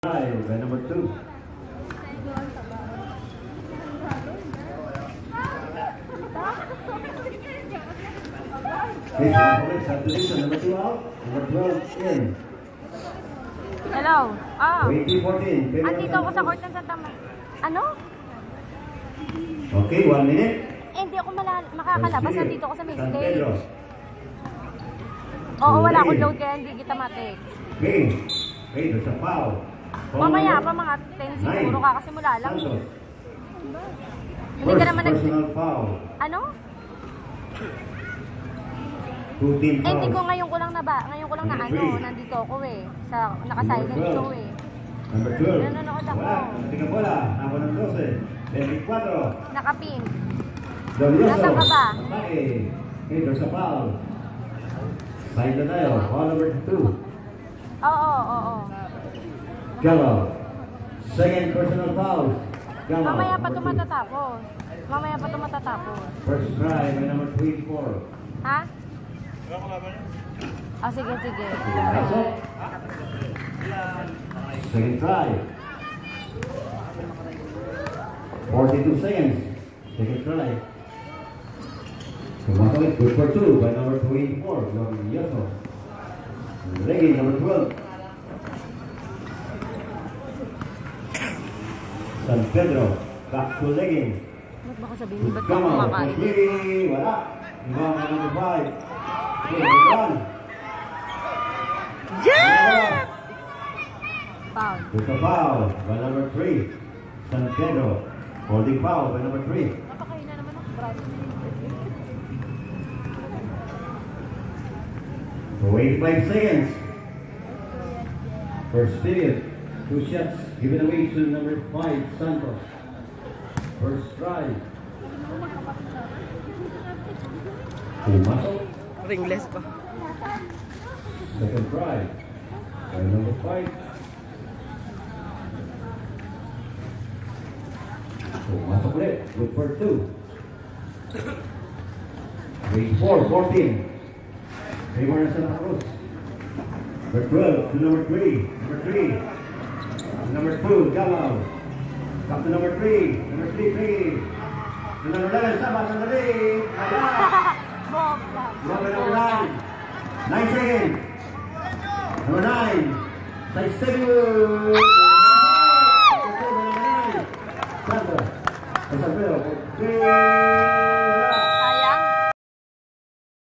By number 2. Subdivision number 2 out, number 12 in. Hello. 2014. Andito ako sa court ng Santa Maria. Ano? Okay, 1 minute. Hindi ako makakalabas. Andito ako sa main San stage. Pedro. Oo, wala akong load kaya hindi kita matik. Okay. Okay, there's a foul. Mamaya pa mga 10 siguro kakasimula lang. Santos. Hindi ka naman Personal foul. Ano? 2 team fouls. Hindi ko ngayon ko lang nandito ako eh. Naka-silent show eh. Number 12. Nanonood ako. Wala, hindi ka bola. Ako ng 12. 24. Naka-pink. Dolioso. Nasaan ka ba? Okay. Okay, there's a foul. Side na tayo. Foul number 2. Oo. Gallo. Second personal foul. Gallo. Mamaya pa ito matatapos. First try by number 24. Ha? Sige. Pasok. Second try. 42 seconds. Second try. Kumasakit. Good for 2 by number 24. Glorioso. Legging number 12. San Pedro. Back to legging. Ba't baka sabihin, ba't baka kumakain? Wala. Ibang number 5. Okay, number 1. Yeah! Foul. There's a foul by number 3. San Pedro. Holding foul by number 3. Napakain na naman ako, brother. 85 seconds. First period. 2 shots given away to number 5, Santos. First try. Pumasok. Ringless pa. Second try. By number 5. Pumasok ulit. Good for 2. Grade 4, 14. Favor ng Santa Cruz. Number 12 to number 3. Number 3. Number 2, Gallo. Back to number 3. Number 3. To number 11, Saba, sandali. Bob lang. Number 9. 9 seconds. Number 9. Side stable. Santos. Santos.